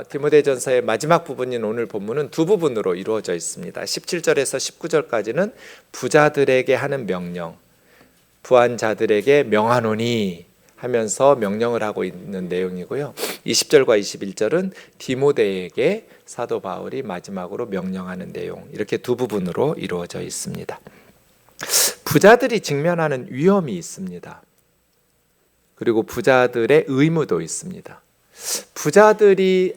디모데전서의 마지막 부분인 오늘 본문은 두 부분으로 이루어져 있습니다. 17절에서 19절까지는 부자들에게 하는 명령, 부한 자들에게 명하노니 하면서 명령을 하고 있는 내용이고요. 20절과 21절은 디모데에게 사도 바울이 마지막으로 명령하는 내용, 이렇게 두 부분으로 이루어져 있습니다. 부자들이 직면하는 위험이 있습니다. 그리고 부자들의 의무도 있습니다. 부자들이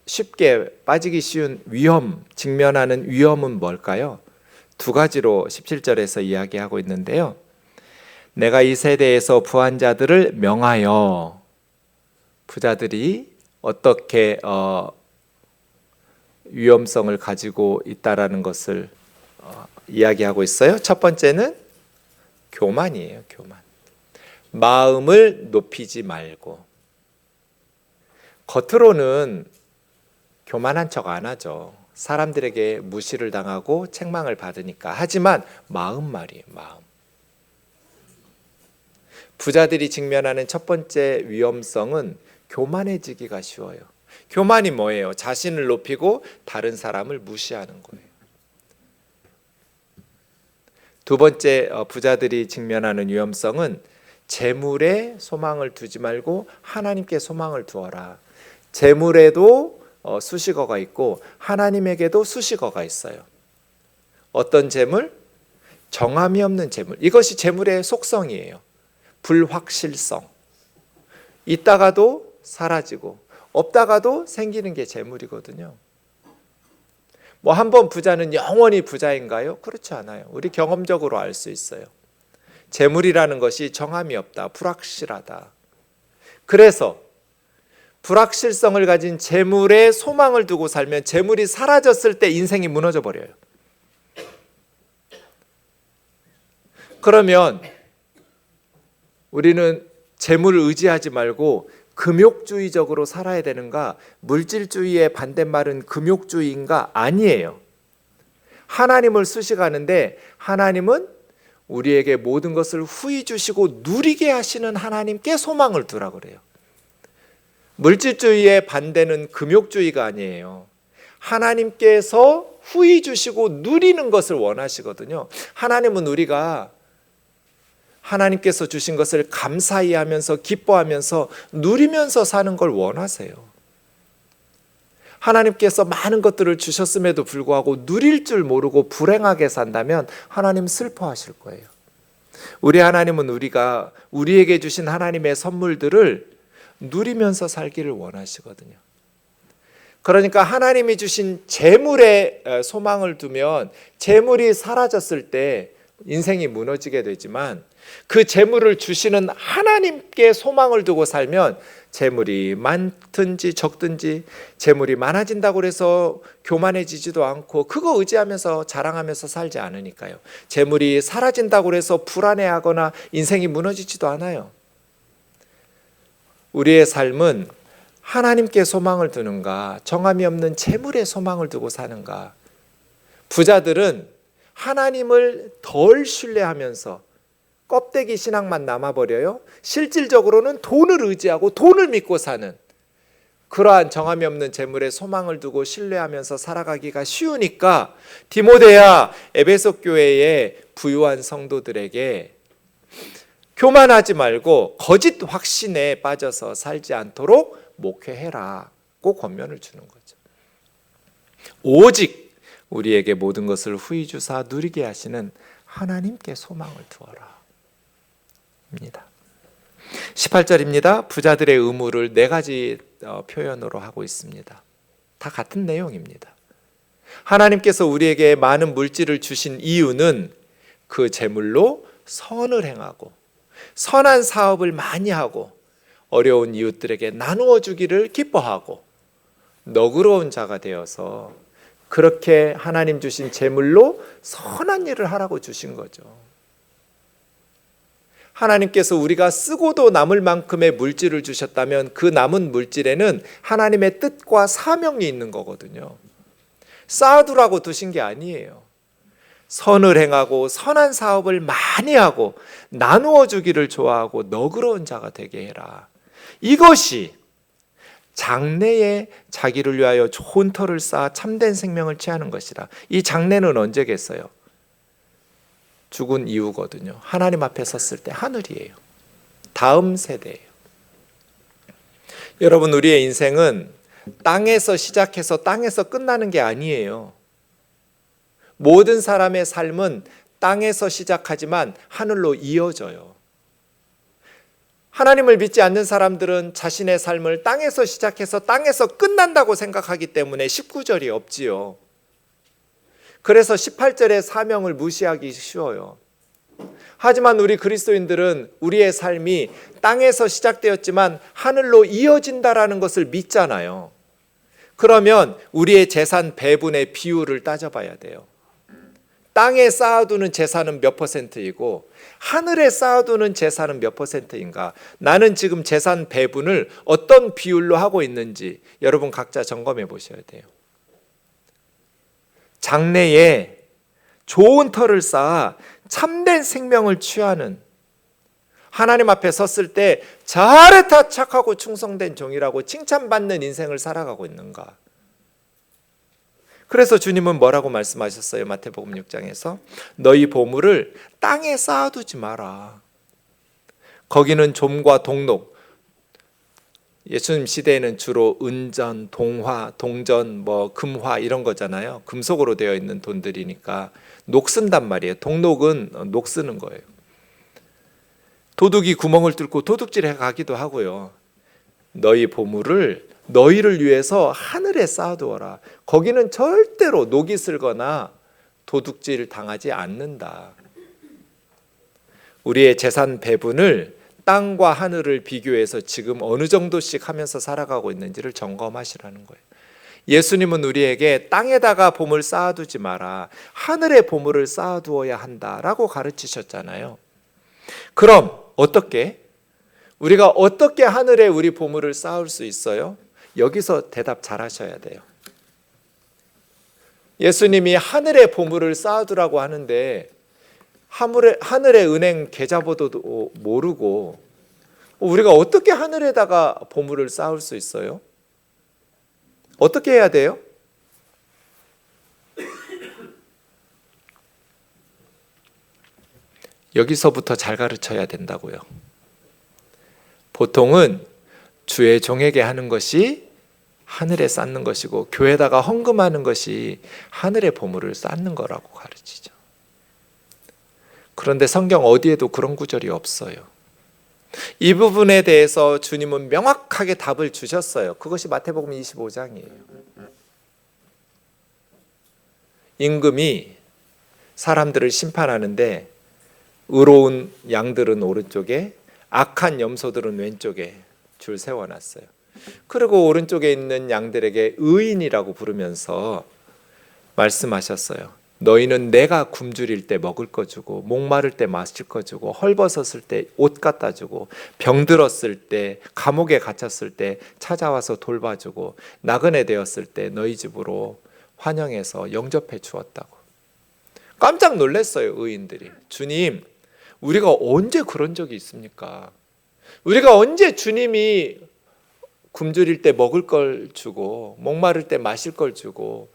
쉽게 빠지기 쉬운 위험, 직면하는 위험은 뭘까요? 두 가지로 17절에서 이야기하고 있는데요. 내가 이 세대에서 부한 자들을 명하여, 부자들이 어떻게 위험성을 가지고 있다라는 것을 이야기하고 있어요. 첫 번째는 교만이에요. 교만. 마음을 높이지 말고, 겉으로는 교만한 척 안 하죠. 사람들에게 무시를 당하고 책망을 받으니까. 하지만 마음 말이에요. 마음. 부자들이 직면하는 첫 번째 위험성은 교만해지기가 쉬워요. 교만이 뭐예요? 자신을 높이고 다른 사람을 무시하는 거예요. 두 번째 부자들이 직면하는 위험성은 재물에 소망을 두지 말고 하나님께 소망을 두어라. 재물에도 수식어가 있고 하나님에게도 수식어가 있어요. 어떤 재물? 정함이 없는 재물. 이것이 재물의 속성이에요. 불확실성. 있다가도 사라지고 없다가도 생기는 게 재물이거든요. 뭐 한 번 부자는 영원히 부자인가요? 그렇지 않아요. 우리 경험적으로 알 수 있어요. 재물이라는 것이 정함이 없다, 불확실하다. 그래서 불확실성을 가진 재물에 소망을 두고 살면 재물이 사라졌을 때 인생이 무너져 버려요. 그러면 우리는 재물을 의지하지 말고 금욕주의적으로 살아야 되는가? 물질주의의 반대말은 금욕주의인가? 아니에요. 하나님을 수식하는데 하나님은 우리에게 모든 것을 후히 주시고 누리게 하시는 하나님께 소망을 두라 그래요. 물질주의의 반대는 금욕주의가 아니에요. 하나님께서 후히 주시고 누리는 것을 원하시거든요. 하나님은 우리가 하나님께서 주신 것을 감사히 하면서 기뻐하면서 누리면서 사는 걸 원하세요. 하나님께서 많은 것들을 주셨음에도 불구하고 누릴 줄 모르고 불행하게 산다면 하나님 슬퍼하실 거예요. 우리 하나님은 우리가 우리에게 주신 하나님의 선물들을 누리면서 살기를 원하시거든요. 그러니까 하나님이 주신 재물에 소망을 두면 재물이 사라졌을 때 인생이 무너지게 되지만 그 재물을 주시는 하나님께 소망을 두고 살면 재물이 많든지 적든지 재물이 많아진다고 해서 교만해지지도 않고 그거 의지하면서 자랑하면서 살지 않으니까요. 재물이 사라진다고 해서 불안해하거나 인생이 무너지지도 않아요. 우리의 삶은 하나님께 소망을 두는가, 정함이 없는 재물에 소망을 두고 사는가. 부자들은 하나님을 덜 신뢰하면서 껍데기 신앙만 남아버려요. 실질적으로는 돈을 의지하고 돈을 믿고 사는, 그러한 정함이 없는 재물에 소망을 두고 신뢰하면서 살아가기가 쉬우니까 디모데야, 에베소 교회의 부유한 성도들에게 교만하지 말고 거짓 확신에 빠져서 살지 않도록 목회해라고 권면을 주는 거죠. 오직 우리에게 모든 것을 후히 주사 누리게 하시는 하나님께 소망을 두어라 입니다. 18절입니다. 부자들의 의무를 네 가지 표현으로 하고 있습니다. 다 같은 내용입니다. 하나님께서 우리에게 많은 물질을 주신 이유는 그 재물로 선을 행하고 선한 사업을 많이 하고 어려운 이웃들에게 나누어 주기를 기뻐하고 너그러운 자가 되어서 그렇게 하나님 주신 재물로 선한 일을 하라고 주신 거죠. 하나님께서 우리가 쓰고도 남을 만큼의 물질을 주셨다면 그 남은 물질에는 하나님의 뜻과 사명이 있는 거거든요. 쌓아두라고 두신 게 아니에요. 선을 행하고 선한 사업을 많이 하고 나누어 주기를 좋아하고 너그러운 자가 되게 해라. 이것이 장래에 자기를 위하여 좋은 터를 쌓아 참된 생명을 취하는 것이라. 이 장래는 언제겠어요? 죽은 이후거든요. 하나님 앞에 섰을 때 하늘이에요. 다음 세대예요. 여러분, 우리의 인생은 땅에서 시작해서 땅에서 끝나는 게 아니에요. 모든 사람의 삶은 땅에서 시작하지만 하늘로 이어져요. 하나님을 믿지 않는 사람들은 자신의 삶을 땅에서 시작해서 땅에서 끝난다고 생각하기 때문에 19절이 없지요. 그래서 18절의 사명을 무시하기 쉬워요. 하지만 우리 그리스도인들은 우리의 삶이 땅에서 시작되었지만 하늘로 이어진다라는 것을 믿잖아요. 그러면 우리의 재산 배분의 비율을 따져봐야 돼요. 땅에 쌓아두는 재산은 몇 퍼센트이고 하늘에 쌓아두는 재산은 몇 퍼센트인가? 나는 지금 재산 배분을 어떤 비율로 하고 있는지 여러분 각자 점검해 보셔야 돼요. 장래에 좋은 터를 쌓아 참된 생명을 취하는, 하나님 앞에 섰을 때 잘했다 착하고 충성된 종이라고 칭찬받는 인생을 살아가고 있는가? 그래서 주님은 뭐라고 말씀하셨어요? 마태복음 6장에서 너희 보물을 땅에 쌓아두지 마라. 거기는 좀과 동록, 예수님 시대에는 주로 은전, 동화, 동전, 금화 이런 거잖아요. 금속으로 되어 있는 돈들이니까 녹 쓴단 말이에요. 동록은 녹 쓰는 거예요. 도둑이 구멍을 뚫고 도둑질해 가기도 하고요. 너희 보물을 너희를 위해서 하늘에 쌓아두어라. 거기는 절대로 녹이 슬거나 도둑질 당하지 않는다. 우리의 재산 배분을 땅과 하늘을 비교해서 지금 어느 정도씩 하면서 살아가고 있는지를 점검하시라는 거예요. 예수님은 우리에게 땅에다가 보물 쌓아두지 마라, 하늘에 보물을 쌓아두어야 한다라고 가르치셨잖아요. 그럼 어떻게? 우리가 어떻게 하늘에 우리 보물을 쌓을 수 있어요? 여기서 대답 잘 하셔야 돼요. 예수님이 하늘에 보물을 쌓아두라고 하는데 하늘의 은행 계좌번호도 모르고 우리가 어떻게 하늘에다가 보물을 쌓을 수 있어요? 어떻게 해야 돼요? 여기서부터 잘 가르쳐야 된다고요. 보통은 주의 종에게 하는 것이 하늘에 쌓는 것이고 교회에다가 헌금하는 것이 하늘의 보물을 쌓는 거라고 가르치죠. 그런데 성경 어디에도 그런 구절이 없어요. 이 부분에 대해서 주님은 명확하게 답을 주셨어요. 그것이 마태복음 25장이에요. 임금이 사람들을 심판하는데 의로운 양들은 오른쪽에 악한 염소들은 왼쪽에 줄 세워놨어요. 그리고 오른쪽에 있는 양들에게 의인이라고 부르면서 말씀하셨어요. 너희는 내가 굶주릴 때 먹을 거 주고 목마를 때 마실 거 주고 헐벗었을 때 옷 갖다 주고 병들었을 때 감옥에 갇혔을 때 찾아와서 돌봐주고 나그네 되었을 때 너희 집으로 환영해서 영접해 주었다고. 깜짝 놀랐어요. 의인들이. 주님, 우리가 언제 그런 적이 있습니까? 우리가 언제 주님이 굶주릴 때 먹을 걸 주고 목마를 때 마실 걸 주고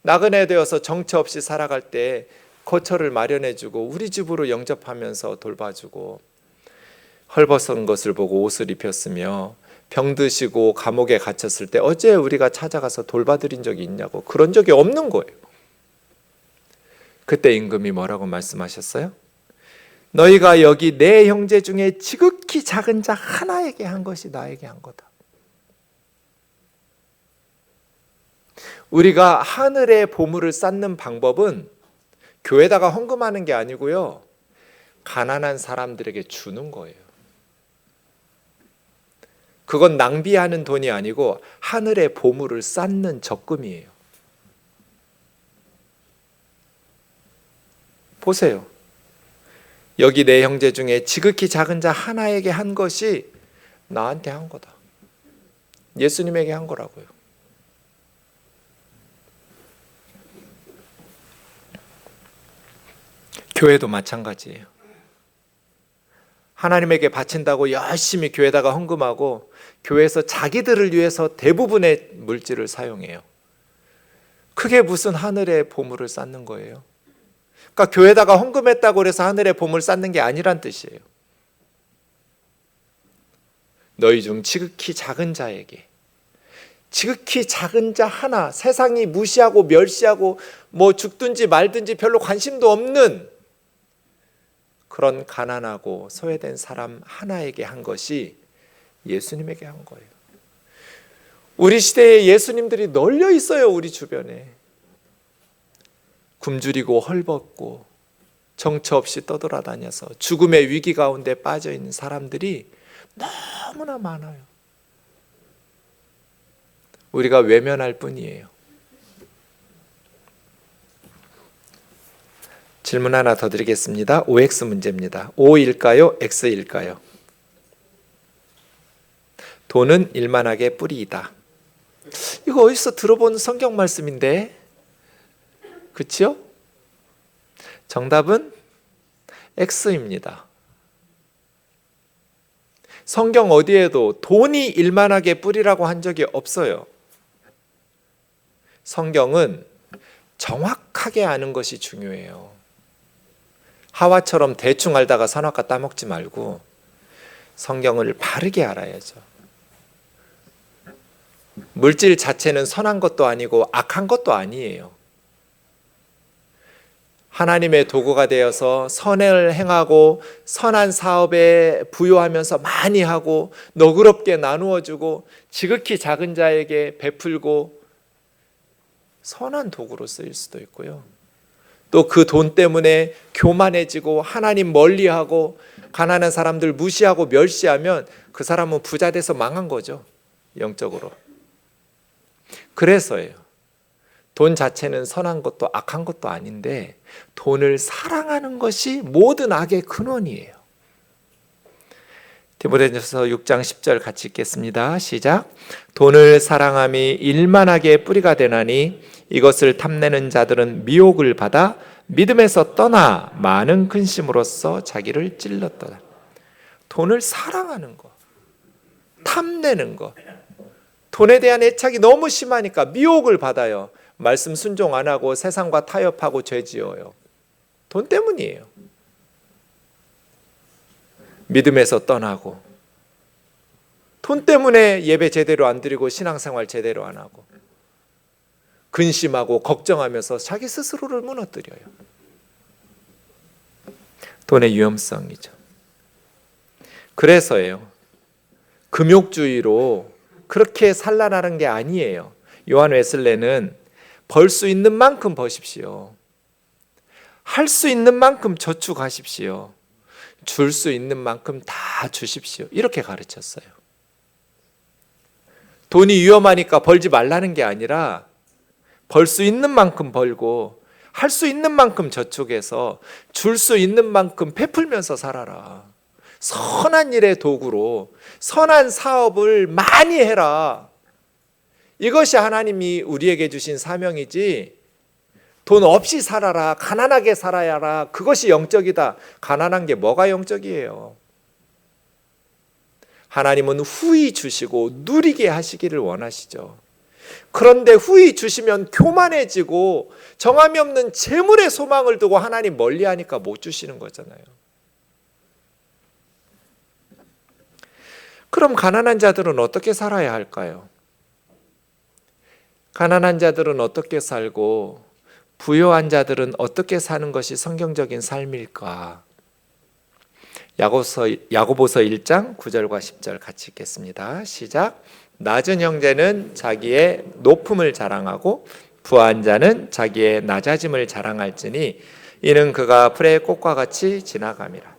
나그네 되어서 정처 없이 살아갈 때 거처를 마련해주고 우리 집으로 영접하면서 돌봐주고 헐벗은 것을 보고 옷을 입혔으며 병드시고 감옥에 갇혔을 때 어제 우리가 찾아가서 돌봐드린 적이 있냐고. 그런 적이 없는 거예요. 그때 임금이 뭐라고 말씀하셨어요? 너희가 여기 내 형제 중에 지극히 작은 자 하나에게 한 것이 나에게 한 거다. 우리가 하늘의 보물을 쌓는 방법은 교회에다가 헌금하는 게 아니고요, 가난한 사람들에게 주는 거예요. 그건 낭비하는 돈이 아니고 하늘의 보물을 쌓는 적금이에요. 보세요. 여기 내 형제 중에 지극히 작은 자 하나에게 한 것이 나한테 한 거다. 예수님에게 한 거라고요. 교회도 마찬가지예요. 하나님에게 바친다고 열심히 교회에다가 헌금하고 교회에서 자기들을 위해서 대부분의 물질을 사용해요. 그게 무슨 하늘의 보물을 쌓는 거예요? 그러니까 교회에다가 헌금했다고 해서 하늘의 보물 쌓는 게 아니란 뜻이에요. 너희 중 지극히 작은 자에게, 지극히 작은 자 하나, 세상이 무시하고 멸시하고 뭐 죽든지 말든지 별로 관심도 없는 그런 가난하고 소외된 사람 하나에게 한 것이 예수님에게 한 거예요. 우리 시대에 예수님들이 널려 있어요. 우리 주변에 굶주리고 헐벗고 정처 없이 떠돌아다녀서 죽음의 위기 가운데 빠져 있는 사람들이 너무나 많아요. 우리가 외면할 뿐이에요. 질문 하나 더 드리겠습니다. OX 문제입니다. O일까요? X일까요? 돈은 일만하게 뿌리이다. 이거 어디서 들어본 성경 말씀인데? 그렇죠? 정답은 X입니다. 성경 어디에도 돈이 일만하게 뿌리라고 한 적이 없어요. 성경은 정확하게 아는 것이 중요해요. 하와처럼 대충 알다가 선악과 따먹지 말고 성경을 바르게 알아야죠. 물질 자체는 선한 것도 아니고 악한 것도 아니에요. 하나님의 도구가 되어서 선을 행하고 선한 사업에 부여하면서 많이 하고 너그럽게 나누어주고 지극히 작은 자에게 베풀고 선한 도구로 쓰일 수도 있고요. 또 그 돈 때문에 교만해지고 하나님 멀리하고 가난한 사람들 무시하고 멸시하면 그 사람은 부자 돼서 망한 거죠. 영적으로. 그래서예요. 돈 자체는 선한 것도 악한 것도 아닌데 돈을 사랑하는 것이 모든 악의 근원이에요. 디모데전서 6장 10절 같이 읽겠습니다. 시작. 돈을 사랑함이 일만하게 뿌리가 되나니 이것을 탐내는 자들은 미혹을 받아 믿음에서 떠나 많은 근심으로써 자기를 찔렀더라. 돈을 사랑하는 것, 탐내는 것, 돈에 대한 애착이 너무 심하니까 미혹을 받아요. 말씀 순종 안 하고 세상과 타협하고 죄 지어요. 돈 때문이에요. 믿음에서 떠나고 돈 때문에 예배 제대로 안 드리고 신앙생활 제대로 안 하고 근심하고 걱정하면서 자기 스스로를 무너뜨려요. 돈의 위험성이죠. 그래서예요. 금욕주의로 그렇게 산란하는 게 아니에요. 요한 웨슬레는 벌 수 있는 만큼 버십시오. 할 수 있는 만큼 저축하십시오. 줄 수 있는 만큼 다 주십시오. 이렇게 가르쳤어요. 돈이 위험하니까 벌지 말라는 게 아니라 벌 수 있는 만큼 벌고 할 수 있는 만큼 저축해서 줄 수 있는 만큼 베풀면서 살아라. 선한 일의 도구로 선한 사업을 많이 해라. 이것이 하나님이 우리에게 주신 사명이지 돈 없이 살아라, 가난하게 살아야 하라, 그것이 영적이다. 가난한 게 뭐가 영적이에요? 하나님은 후히 주시고 누리게 하시기를 원하시죠. 그런데 후히 주시면 교만해지고 정함이 없는 재물의 소망을 두고 하나님 멀리하니까 못 주시는 거잖아요. 그럼 가난한 자들은 어떻게 살아야 할까요? 가난한 자들은 어떻게 살고 부유한 자들은 어떻게 사는 것이 성경적인 삶일까? 야고보서 1장 9절과 10절 같이 읽겠습니다. 시작. 낮은 형제는 자기의 높음을 자랑하고 부한 자는 자기의 낮아짐을 자랑할지니 이는 그가 풀의 꽃과 같이 지나감이라.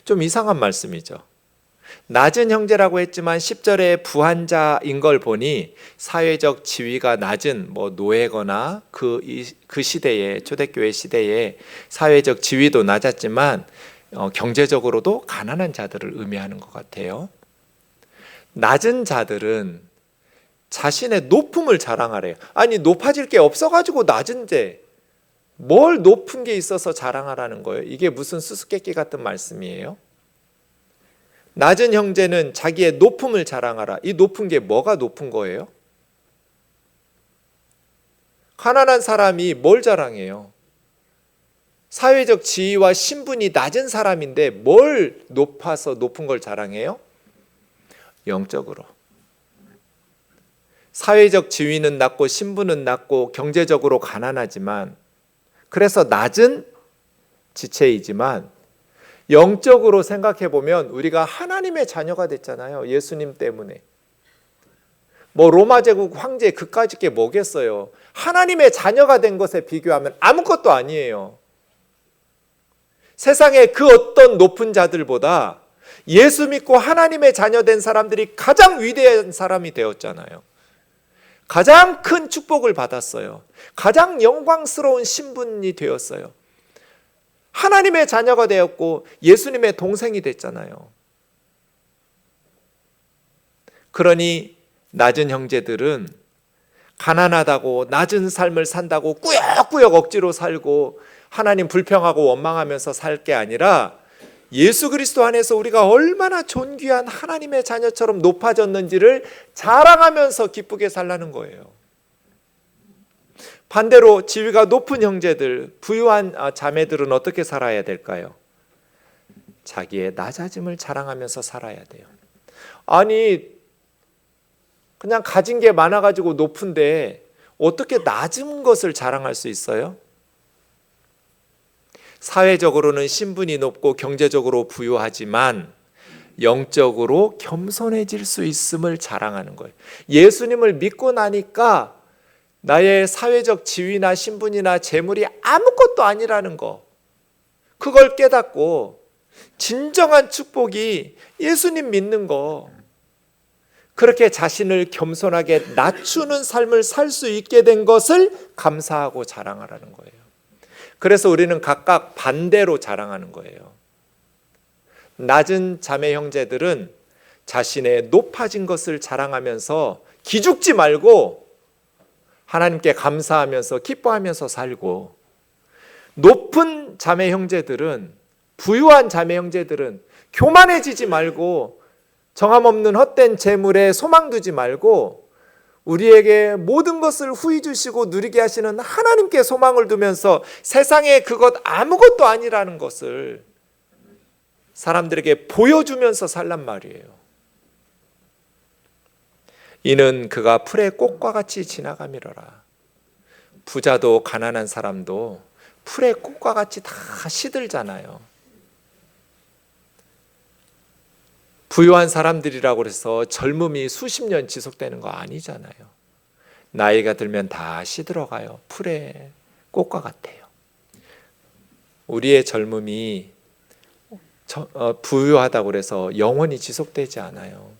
좀 이상한 말씀이죠. 낮은 형제라고 했지만 10절에 부한 자인 걸 보니 사회적 지위가 낮은 노예거나 그 시대에 초대교회 시대에 사회적 지위도 낮았지만 경제적으로도 가난한 자들을 의미하는 것 같아요. 낮은 자들은 자신의 높음을 자랑하래요. 아니 높아질 게 없어가지고 낮은데 뭘 높은 게 있어서 자랑하라는 거예요? 이게 무슨 수수께끼 같은 말씀이에요? 낮은 형제는 자기의 높음을 자랑하라. 이 높은 게 뭐가 높은 거예요? 가난한 사람이 뭘 자랑해요? 사회적 지위와 신분이 낮은 사람인데 뭘 높아서 높은 걸 자랑해요? 영적으로. 사회적 지위는 낮고 신분은 낮고 경제적으로 가난하지만, 그래서 낮은 지체이지만 영적으로 생각해 보면 우리가 하나님의 자녀가 됐잖아요. 예수님 때문에. 뭐 로마 제국 황제 그까짓 게 뭐겠어요? 하나님의 자녀가 된 것에 비교하면 아무것도 아니에요. 세상의 그 어떤 높은 자들보다 예수 믿고 하나님의 자녀 된 사람들이 가장 위대한 사람이 되었잖아요. 가장 큰 축복을 받았어요. 가장 영광스러운 신분이 되었어요. 하나님의 자녀가 되었고 예수님의 동생이 됐잖아요. 그러니 낮은 형제들은 가난하다고 낮은 삶을 산다고 꾸역꾸역 억지로 살고 하나님 불평하고 원망하면서 살 게 아니라 예수 그리스도 안에서 우리가 얼마나 존귀한 하나님의 자녀처럼 높아졌는지를 자랑하면서 기쁘게 살라는 거예요. 반대로 지위가 높은 형제들, 부유한 자매들은 어떻게 살아야 될까요? 자기의 낮아짐을 자랑하면서 살아야 돼요. 아니, 그냥 가진 게 많아가지고 높은데 어떻게 낮은 것을 자랑할 수 있어요? 사회적으로는 신분이 높고 경제적으로 부유하지만 영적으로 겸손해질 수 있음을 자랑하는 거예요. 예수님을 믿고 나니까 나의 사회적 지위나 신분이나 재물이 아무것도 아니라는 거, 그걸 깨닫고 진정한 축복이 예수님 믿는 거, 그렇게 자신을 겸손하게 낮추는 삶을 살 수 있게 된 것을 감사하고 자랑하라는 거예요. 그래서 우리는 각각 반대로 자랑하는 거예요. 낮은 자매 형제들은 자신의 높아진 것을 자랑하면서 기죽지 말고 하나님께 감사하면서 기뻐하면서 살고, 높은 자매 형제들은, 부유한 자매 형제들은 교만해지지 말고 정함없는 헛된 재물에 소망 두지 말고 우리에게 모든 것을 후히 주시고 누리게 하시는 하나님께 소망을 두면서 세상에 그것 아무것도 아니라는 것을 사람들에게 보여주면서 살란 말이에요. 이는 그가 풀의 꽃과 같이 지나가미러라. 부자도 가난한 사람도 풀의 꽃과 같이 다 시들잖아요. 부유한 사람들이라고 해서 젊음이 수십 년 지속되는 거 아니잖아요. 나이가 들면 다 시들어가요. 풀의 꽃과 같아요. 우리의 젊음이 부유하다고 해서 영원히 지속되지 않아요.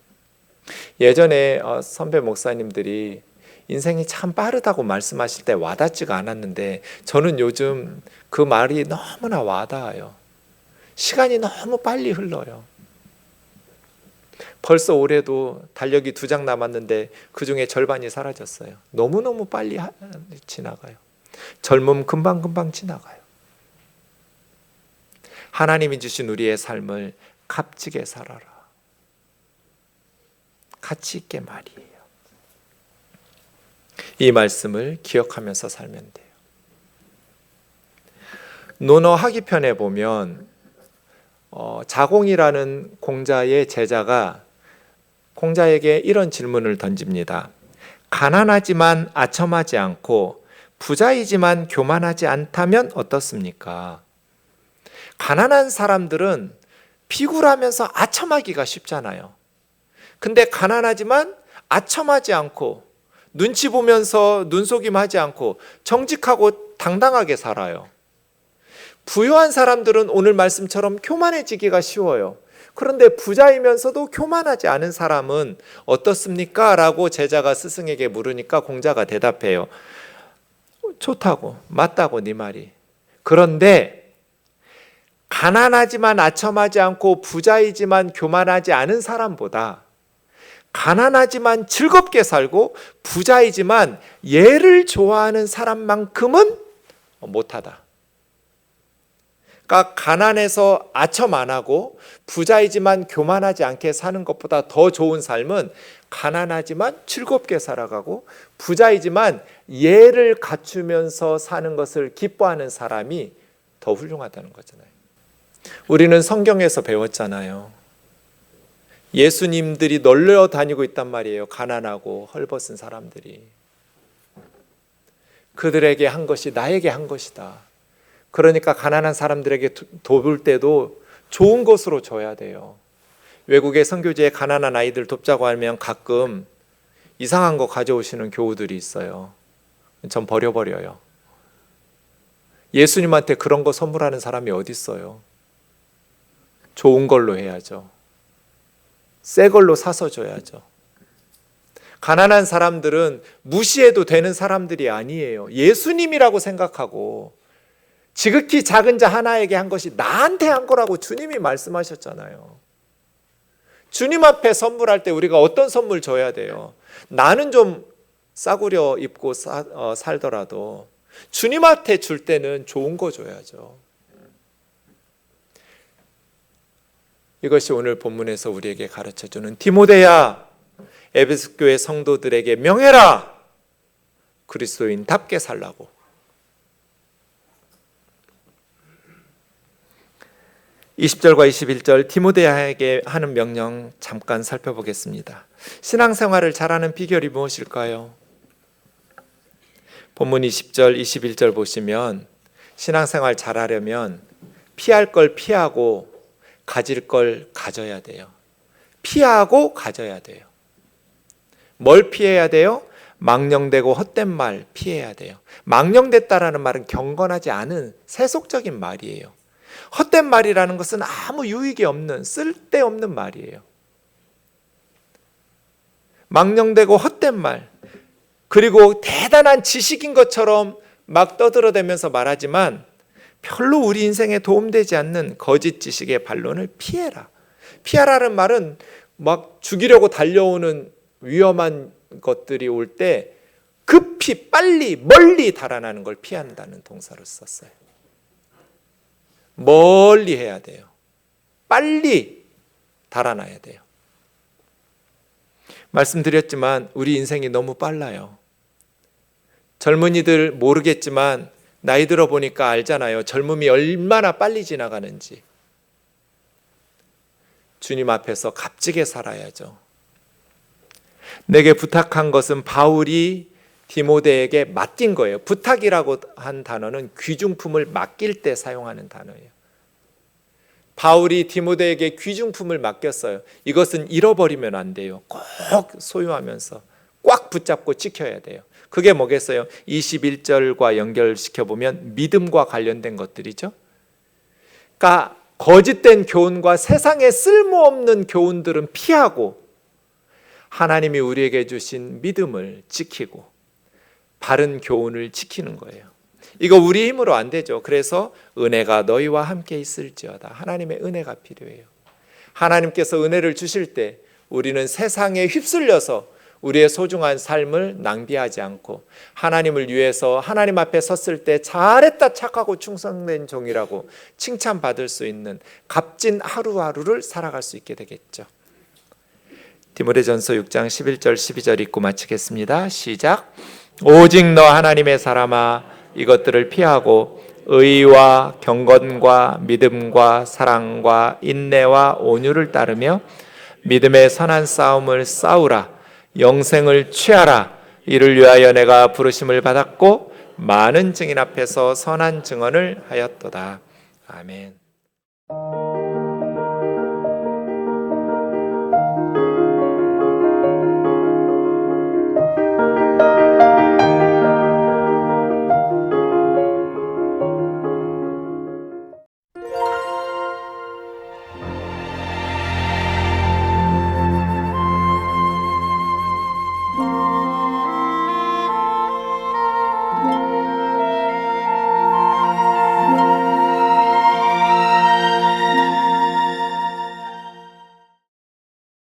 예전에 선배 목사님들이 인생이 참 빠르다고 말씀하실 때 와닿지가 않았는데 저는 요즘 그 말이 너무나 와닿아요. 시간이 너무 빨리 흘러요. 벌써 올해도 달력이 2장 남았는데 그중에 절반이 사라졌어요. 너무너무 빨리 지나가요. 젊음 금방금방 지나가요. 하나님이 주신 우리의 삶을 값지게 살아라. 가치 있게 말이에요. 이 말씀을 기억하면서 살면 돼요. 논어 하기편에 보면 자공이라는 공자의 제자가 공자에게 이런 질문을 던집니다. 가난하지만 아첨하지 않고 부자이지만 교만하지 않다면 어떻습니까? 가난한 사람들은 비굴하면서 아첨하기가 쉽잖아요. 근데 가난하지만 아첨하지 않고 눈치 보면서 눈속임하지 않고 정직하고 당당하게 살아요. 부유한 사람들은 오늘 말씀처럼 교만해지기가 쉬워요. 그런데 부자이면서도 교만하지 않은 사람은 어떻습니까? 라고 제자가 스승에게 물으니까 공자가 대답해요. 좋다고, 맞다고 네 말이. 그런데 가난하지만 아첨하지 않고 부자이지만 교만하지 않은 사람보다 가난하지만 즐겁게 살고 부자이지만 예를 좋아하는 사람만큼은 못하다. 그러니까 가난해서 아첨 안 하고 부자이지만 교만하지 않게 사는 것보다 더 좋은 삶은 가난하지만 즐겁게 살아가고 부자이지만 예를 갖추면서 사는 것을 기뻐하는 사람이 더 훌륭하다는 거잖아요. 우리는 성경에서 배웠잖아요. 예수님들이 널려 다니고 있단 말이에요. 가난하고 헐벗은 사람들이. 그들에게 한 것이 나에게 한 것이다. 그러니까 가난한 사람들에게 돕을 때도 좋은 것으로 줘야 돼요. 외국의 선교지에 가난한 아이들 돕자고 하면 가끔 이상한 거 가져오시는 교우들이 있어요. 전 버려버려요. 예수님한테 그런 거 선물하는 사람이 어디 있어요? 좋은 걸로 해야죠. 새 걸로 사서 줘야죠. 가난한 사람들은 무시해도 되는 사람들이 아니에요. 예수님이라고 생각하고 지극히 작은 자 하나에게 한 것이 나한테 한 거라고 주님이 말씀하셨잖아요. 주님 앞에 선물할 때 우리가 어떤 선물 줘야 돼요? 나는 좀 싸구려 입고 살더라도 주님한테 줄 때는 좋은 거 줘야죠. 이것이 오늘 본문에서 우리에게 가르쳐주는 디모데야, 에베소 교회 성도들에게 명해라. 그리스도인답게 살라고. (20절과 21절) 디모데에게 하는 명령 잠깐 살펴보겠습니다. 신앙생활을 잘하는 비결이 무엇일까요? 본문 20절, 21절 보시면 신앙생활 잘하려면 피할 걸 피하고 가질 걸 가져야 돼요. 피하고 가져야 돼요. 뭘 피해야 돼요? 망령되고 헛된 말 피해야 돼요. 망령됐다라는 말은 경건하지 않은 세속적인 말이에요. 헛된 말이라는 것은 아무 유익이 없는 쓸데없는 말이에요. 망령되고 헛된 말, 그리고 대단한 지식인 것처럼 막 떠들어대면서 말하지만 별로 우리 인생에 도움되지 않는 거짓 지식의 반론을 피해라. 피하라는 말은 막 죽이려고 달려오는 위험한 것들이 올 때 급히 빨리 멀리 달아나는 걸 피한다는 동사로 썼어요. 멀리 해야 돼요. 빨리 달아나야 돼요. 말씀드렸지만 우리 인생이 너무 빨라요. 젊은이들 모르겠지만 나이 들어 보니까 알잖아요. 젊음이 얼마나 빨리 지나가는지. 주님 앞에서 값지게 살아야죠. 내게 부탁한 것은 바울이 디모데에게 맡긴 거예요. 부탁이라고 한 단어는 귀중품을 맡길 때 사용하는 단어예요. 바울이 디모데에게 귀중품을 맡겼어요. 이것은 잃어버리면 안 돼요. 꼭 소유하면서 꽉 붙잡고 지켜야 돼요. 그게 뭐겠어요? 21절과 연결시켜보면 믿음과 관련된 것들이죠. 그러니까 거짓된 교훈과 세상에 쓸모없는 교훈들은 피하고 하나님이 우리에게 주신 믿음을 지키고 바른 교훈을 지키는 거예요. 이거 우리 힘으로 안 되죠. 그래서 은혜가 너희와 함께 있을지어다. 하나님의 은혜가 필요해요. 하나님께서 은혜를 주실 때 우리는 세상에 휩쓸려서 우리의 소중한 삶을 낭비하지 않고 하나님을 위해서 하나님 앞에 섰을 때 잘했다 착하고 충성된 종이라고 칭찬받을 수 있는 값진 하루하루를 살아갈 수 있게 되겠죠. 디모데전서 6장 11절 12절 읽고 마치겠습니다. 시작. 오직 너 하나님의 사람아 이것들을 피하고 의와 경건과 믿음과 사랑과 인내와 온유를 따르며 믿음의 선한 싸움을 싸우라. 영생을 취하라. 이를 위하여 내가 부르심을 받았고 많은 증인 앞에서 선한 증언을 하였도다. 아멘.